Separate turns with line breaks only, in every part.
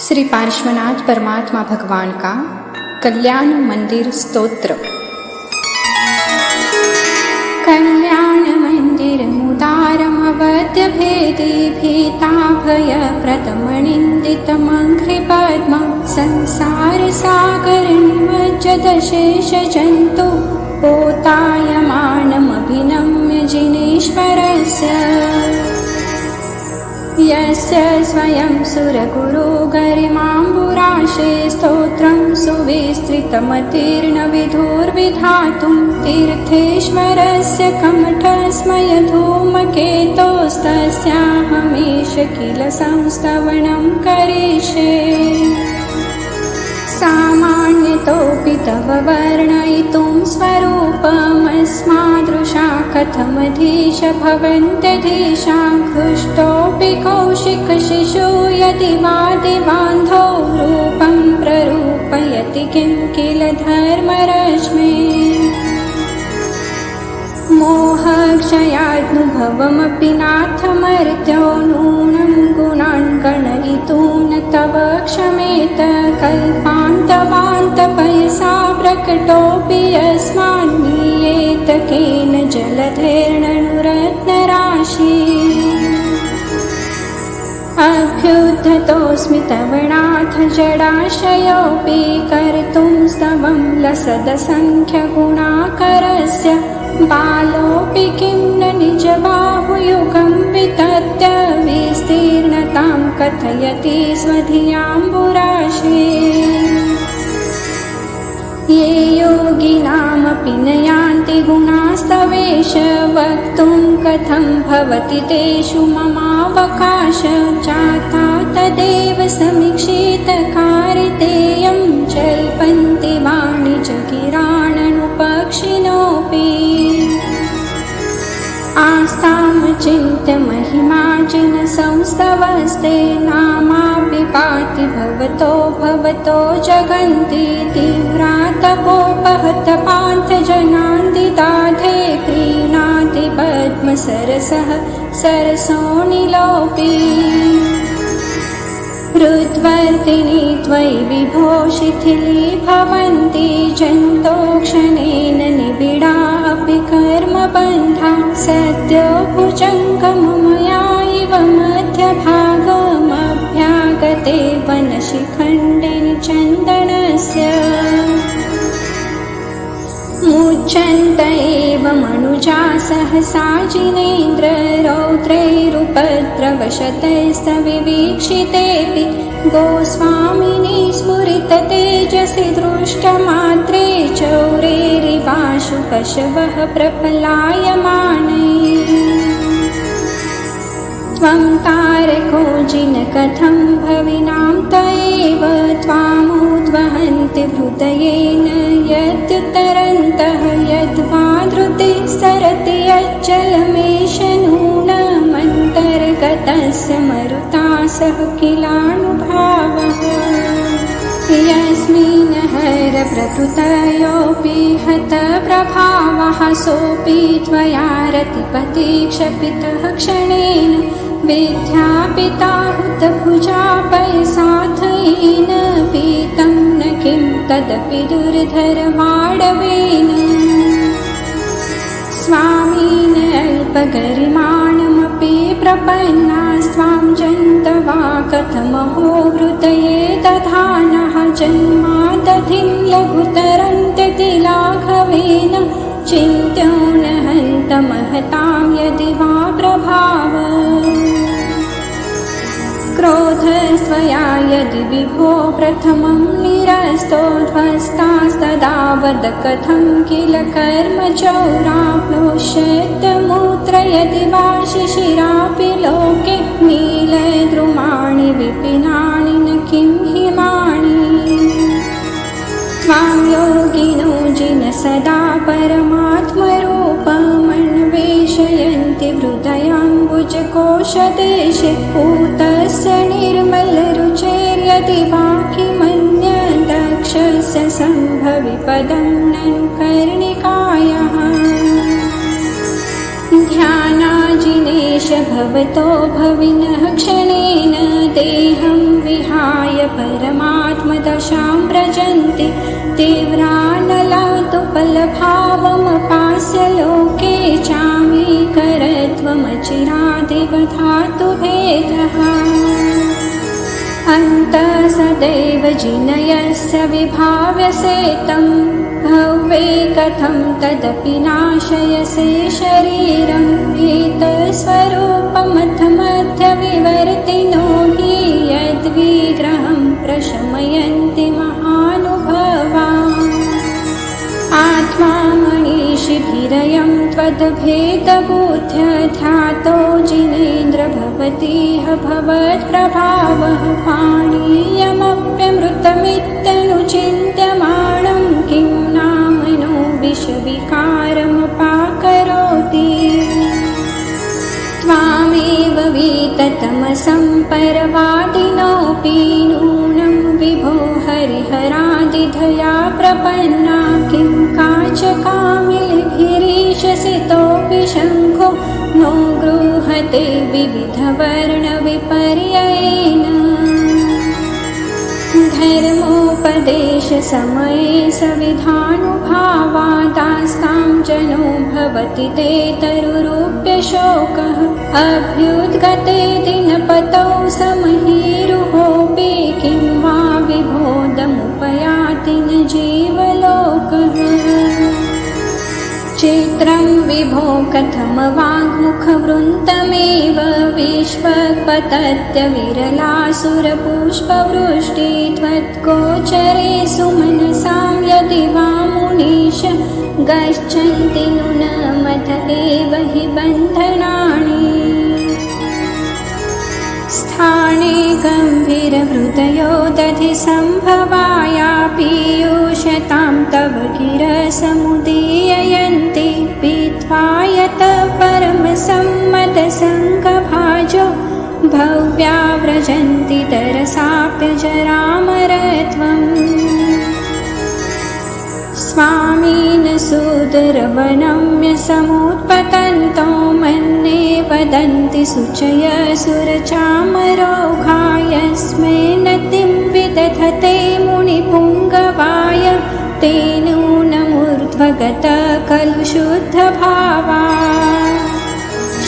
श्री पार्श्वनाथ परमात्मा भगवान का कल्याण मंदिर स्तोत्र। कल्याण मंदिर मुदारमवद्य भेदी भीताभय प्रतमनिंदित मंघ्रि पद्म संसार सागर निमज्जदशेष जंतु पोतायमानमभिनम्य जिनेश्वरस्य यस्य स्वयं सुरगुरो गरिमाम्बुराशे स्तोत्रं सुविस्तृतमतीर्न विधुर्विधातुं तीर्थेश्वरस्य कमठस्मय धूमकेतोस्तस्याहमीश किल संस्तवनं करिष्ये। सामान्यतोऽपि तव वर्णयितुं स्वरूपमस्मादृशा कथमधीश भवन्त्यधीशां हृष्टोऽपि कौशिकशिशु यदि वा दिवान्धो रूपं प्ररूपयति किं किल धर्मरश्मिः। मोहक्षयानुभवमपि नाथमर्त्यो नूनं गुणान् गणयितुं न तव क्षमेत कल्पान्तवान्तपयसा प्रकटोऽपि यस्मान् नीयेत केन जलधेर्णनुरत्नराशि। अभ्युद्धतोऽस्मि तव नाथ जडाशयोऽपि कर्तुं स्तवं लसदसङ्ख्यगुणाकरस्य बालोऽपि किं न निजबाहुयुगं वितत्य विस्तीर्णतां कथयति स्वधियाम्बुराशे। ये योगिनामपि न यान्ति गुणास्तवेश वक्तुं कथं भवति तेषु ममावकाश जाता तदेव समीक्षितकारितेयं जल्पन्ति वाणिजगिराणनुपक्षिणोऽपि। आस्तां चिन्त्य महिमाजिन संस्तवस्ते नामापि पाति भवतो जगन्ति तीव्रातपोपहत पान्थजनान्दिदाधे प्रीणाति पद्मसरसः सरसोऽनिलोऽपि। हृद्वर्तिनि त्वयि विभो शिथिलीभवन्ति जन्तो क्षणेन निबिडापि कर्मबन्धा सद्यो भुजङ्गममया इव मध्यभागमभ्यागते वनशिखण्डिनि चन्दनस्य। मुच्यन्त एव मनुजा सहसा जिनेन्द्र रौद्रैरुपद्रवशतैस्तविवीक्षितेऽपि गोस्वामिनि स्फुरिततेजसि दृष्टमात्रे चौरेरिवाशु पशवः प्रपलायमानैः। त्वं तारको जिन कथं भविनां त एव त्वामुद्वहन्ति हृदयेन यद्युत्तरन्तः यद्वा धृतिः सरति यज्जलमेष नूनमन्तर्गतस्य मरुतासः किलानुभावः। यस्मिन् हरप्रभृतयोऽपि हतप्रभावः सोऽपि त्वया रतिपतिक्षपितः क्षणेन विद्यापिता हुतभुजा पयसाथयेन पीतं न किं तदपि दुर्धरवाडवेन। स्वामिन अल्पगरिमाणमपि प्रपन्ना स्वां जन्तवा कथमहो हृदये दधानः जन्मादधिं लघुतरन्त्यति लाघवेन चिन्त्यो न हन्तमहतां यदि वा प्रभावः। क्रोधस्त्वया यदि विभो प्रथमं निरस्तो ध्वस्तास्तदा वद कथं किल कर्मचौराप्नोष्यत्यमूत्र यदि वा शिशिरापि लोके नीलद्रुमाणि विपिनानि न किं हिमानि। त्वां योगिनो जिन सदा परमात्मरूपमन्वेषयन्ति हृदयाम्बुजकोशदेशे पूतस्य निर्मलरुचेर्यदि वा किमन्यदक्षस्य सम्भवि पदं ननु कर्णिकायाः। ध्यानाजिनेश भवतो भविनः क्षणेन देहं विहाय परमात्मदशां व्रजन्ति तीव्रानलातुपलभावमपास्य लोके चामीकरत्वमचिरादिवधातु भेदः अन्तः सदैव जिनयस्य विभाव्यसेतं भव्ये कथं तदपि नाशयसे शरीरम् एतस्वरूपमथमध्यविवर्तिनो हि यद्विग्रहं प्रशमयन्ति महानुभवाः आत्मा मनीषिभिरयं त्वद्भेदबुद्ध्य ध्यातो जिनेन्द्र भवतीह भवत्प्रभावः पाणीयमप्यमृतमित्यनुचिन्त्यमाणं किं नामनो विषविकारमपाकरोति त्वामेव वीततमसम्परवादिनोऽपि नूनं विभो हरिहरादिधया प्रपन्ना किं काचकामिलिभिरीशसितोऽपि शङ्खो नो गृह्यते विविधवर्णविपर्ययेन धर्मोपदेशसमये सविधानुभावादास्तां जनो भवति ते तरुरूप्यशोकः अभ्युद्गते दिनपतौ समहीरुहोऽपि किं वा विभोदमुपयाति न जीवलोकः चित्रं विभो कथमवाङ्मुखवृन्तमेव विश्वपतत्यविरलासुरपुष्पवृष्टि त्वत्गोचरे सुमनसां यदि वा मुनीश गच्छन्ति नूनमथ एव हि बन्धनानि स्थाने गम्भीरहृदयो दधि सम्भवाया पीयूषतां तव गिरसमुदीययन्ति पीत्वा यत परमसम्मतसङ्गभाजो भव्या व्रजन्ति तरसाप्यजरामरत्वम् स्वामिन सुदर्वनम्य समुत्पतन्तो मन्ये वदन्ति सुचय सुरचामरोघा यस्मै नतिं विदधते मुनिपुङ्गवाय तेनूनमूर्ध्वगत खलु शुद्धभावा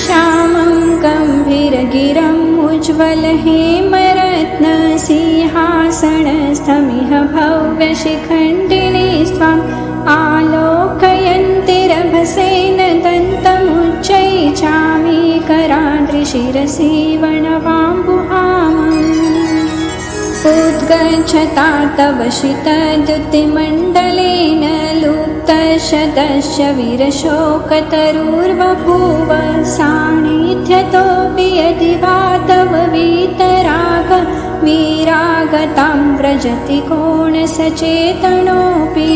श्यामं गम्भीरगिरम् उज्ज्वलहेमरत्नसिंहासनस्थमिह भव्यशिखण्डिनी स्वाम् आलोकयन्तिरभसेन दन्तमुच्चैचामीकराद्रिशिरसि वणवाम्बुहामम् उद्गच्छता तव शितद्युतिमण्डलेन लुप्तशतस्य वीरशोकतरुर्बभूव सान्निध्यतोऽपि यदि वा तव वीतराग वीरागतां व्रजति कोणसचेतनोऽपि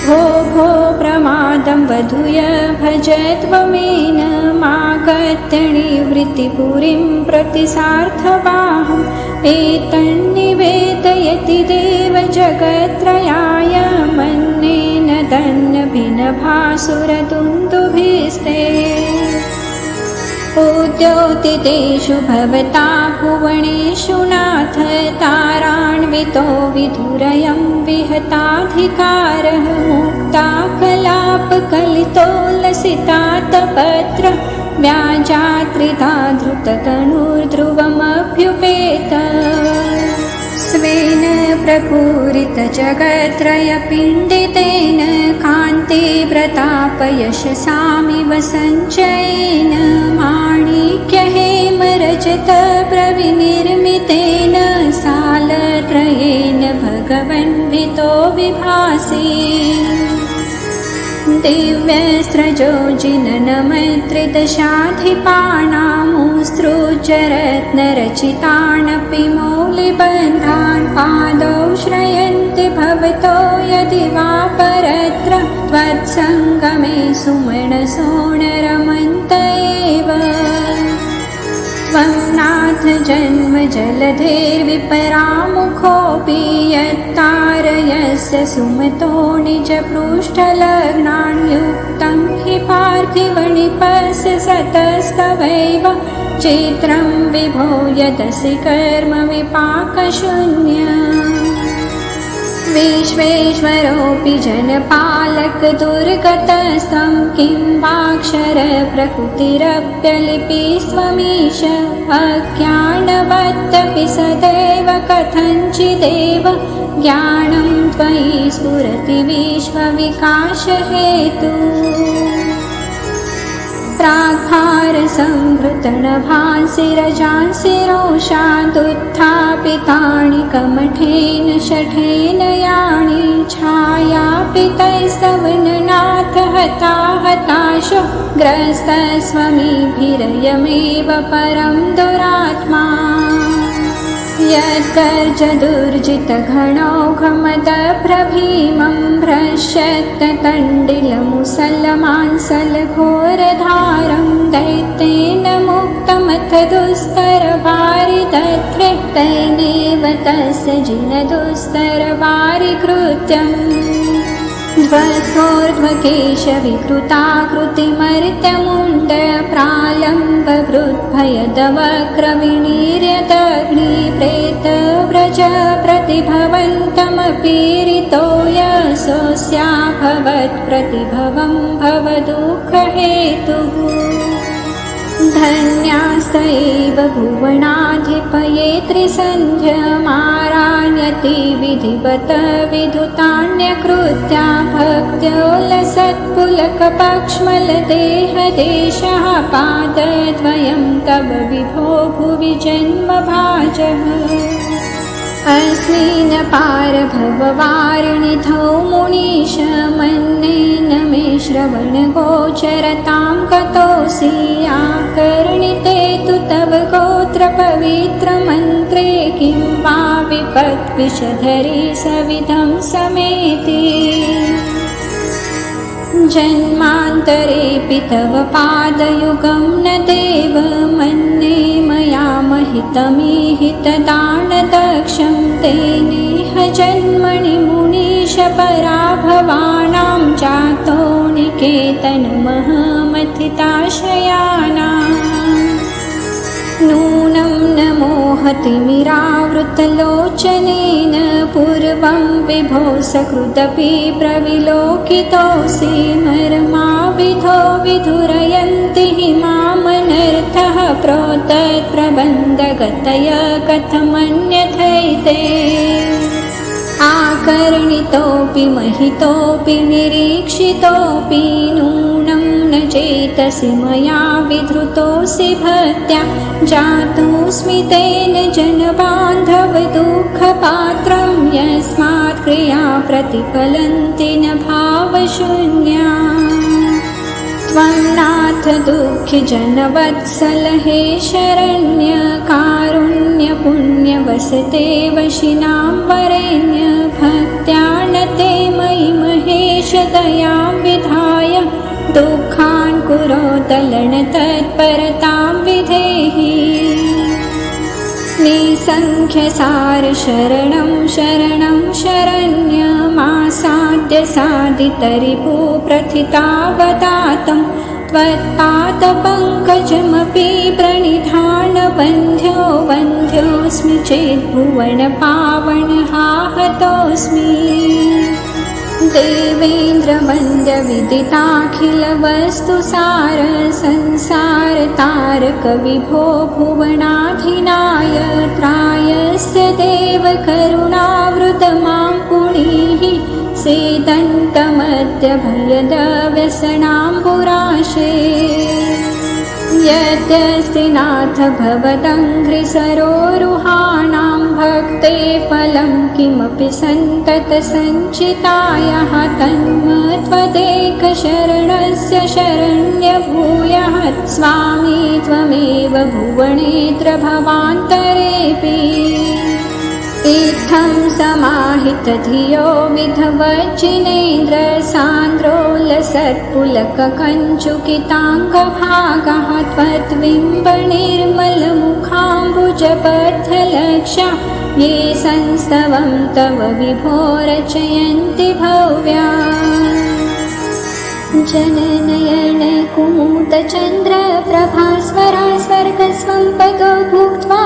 भो भो प्रमादं वधूय भजत्वमेन मागत्यनिवृत्तिपुरीं प्रति सार्थवाहम् एतन्निवेदयति देव जगत्त्रयाय मन्येन दन्नभिनभासुरदुन्दुभिस्ते उद्योतितेषु भवता भुवनेषु नाथ तारान्वितो विधुरयं विहताधिकारः मुक्ता कलापकलितो लसितातपत्र व्याजात्रिता धृततनुर्ध्रुवमभ्युपेत स्वेन प्रपूरितजगत्त्रयपिण्डितेन कान्तिप्रतापयशसामिव सञ्चयेन माणिक्यहेमरजतप्रविनिर्मितेन सालत्रयेन भगवन्वितो विभासि दिव्यस्रजोजिननमैत्रिदशाधिपानामुस्त्रोच्चरत्नरचितानपि मौलिबन्धान् पादौ श्रयन्ति भवतो यदि वा परत्र त्वत्सङ्गमे सुमनसो न रमन्त एव त्वं नाथ जन्म जलधेर्विपरामुखोऽपि यत्तारयस्य सुमतो निजपृष्ठलग्नान् युक्तं हि पार्थिवनिपस्य सतस्तवैव चित्रं विभो यदसि कर्म विपाकशून्यम् विश्वेश्वरोऽपि जनपालकदुर्गतस्त्वं किं वाक्षरप्रकृतिरप्यलिपिस्त्वमीश अज्ञानवत्तपि सदैव कथञ्चिदेव ज्ञानं त्वयि स्फुरति विश्वविकासहेतुः प्राग्भारसंहृतनभांसि रजांसि रोषादुत्थापितानि कमठेन शठेन यानि छायापितैस्तवननाथ हता हताशो ग्रस्तस्वमीभिरयमेव परं दुरात्मा यत्कर्जदुर्जितघणौघमदभ्रभीमं भ्रश्यत्ततण्डिलमुसलमांसलघोरधारं दैत्येन मुक्तमथ दुस्तरवारिदध्रे तैनेव तस्य जिनदुस्तरवारिकृत्यम् ध्वस्तोर्ध्वकेशविकृताकृतिमर्त्यमुण्ड प्रालम्बवृद्भयदवक्रविणीर्यदग्निप्रेतव्रज प्रतिभवन्तमपीरितो यशोऽस्याभवत्प्रतिभवं भवदुःखहेतुः धन्यास्त एव भुवनाधिपये त्रिसन्ध्यमाराण्यति विधिवत विधुतान्यकृत्या भक्त्योलसत्पुलकपक्ष्मलदेहदेशः पादद्वयं तव विभो भुवि जन्मभाजः अस्मिन् पारभववारिणिधौ मुनीश मन्येन मे श्रवणगोचरतां गतोऽसि आकर्णिते तु तव गोत्रपवित्रमन्त्रे किं वा विपद्विषधरे सविधं समेति जन्मान्तरेऽपि तव पादयुगं न देव मन्ये मया महितमीहितदानदक्षं तेनेह जन्मनि मुनीशपराभवानां जातो निकेतनमहमथिताशयानाम् नूनं न मोहतिमिरावृतलोचनेन पूर्वं विभो सकृदपि प्रविलोकितोऽसि मर्माविधो विधुरयन्ति हि मामनर्थः प्रोतत्प्रबन्धगतय कथमन्यथैते आकर्णितोऽपि महितोऽपि निरीक्षितोऽपि नूनं न चेतसि मया विधृतोऽसि भक्त्या जातोऽस्मि तेन जनबान्धवदुःखपात्रं यस्मात् क्रिया प्रतिफलन्ति न भावशून्या त्वं नाथ दुःखिजनवत्सल हे शरण्य कारुण्यपुण्यवसते वशिनां वरेण्य भक्त्या न ते मयि महेश दयां विधाय दुःखान् कुरो तत्परतां विधेहि निसंख्यसार शरणं शरणं शरण्यमासाद्य साधितरिपुप्रथितावदातं त्वत्पादपङ्कजमपि प्रणिधानबन्ध्यो वन्ध्योऽस्मि चेद्भुवनपावनहाहतोऽस्मि देवेन्द्रवन्द्यविदिताखिलवस्तुसार संसारतारकविभो भुवनाधिनाय त्रायस्य देव करुणावृतमां पुनीः सेदन्तमद्यभयदव्यसनाम्बुराशे यद्यस्ति नाथ भवदङ्घ्रिसरोरुहाणां भक्ते फलं किमपि सन्ततसञ्चितायः तन्मत्वदेकशरणस्य शरण्यभूयः स्वामी त्वमेव भुवनेत्र भवान्तरेऽपि इत्थं समाहितधियो विधवज्जिनेन्द्र सान्द्रोल्लसत्कुलशेखर सत्पुलककञ्चुकिताङ्गभागः त्वद्बिम्बनिर्मलमुखाम्बुजबद्धलक्ष्या ये संस्तवं तव विभो रचयन्ति भव्या जननयन कुमुदचन्द्रप्रभास्वरा स्वर्गस्वं पदो भुक्त्वा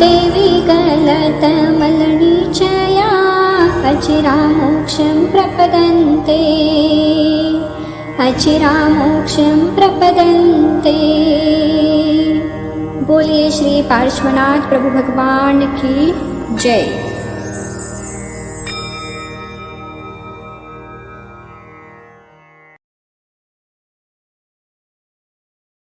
देवी गलतमलनिचया अचिरामोक्षं प्रपदन्ते अचिरामोक्षं प्रपदन्ते। बोलिए श्री पार्श्वनाथ प्रभु भगवान की जय।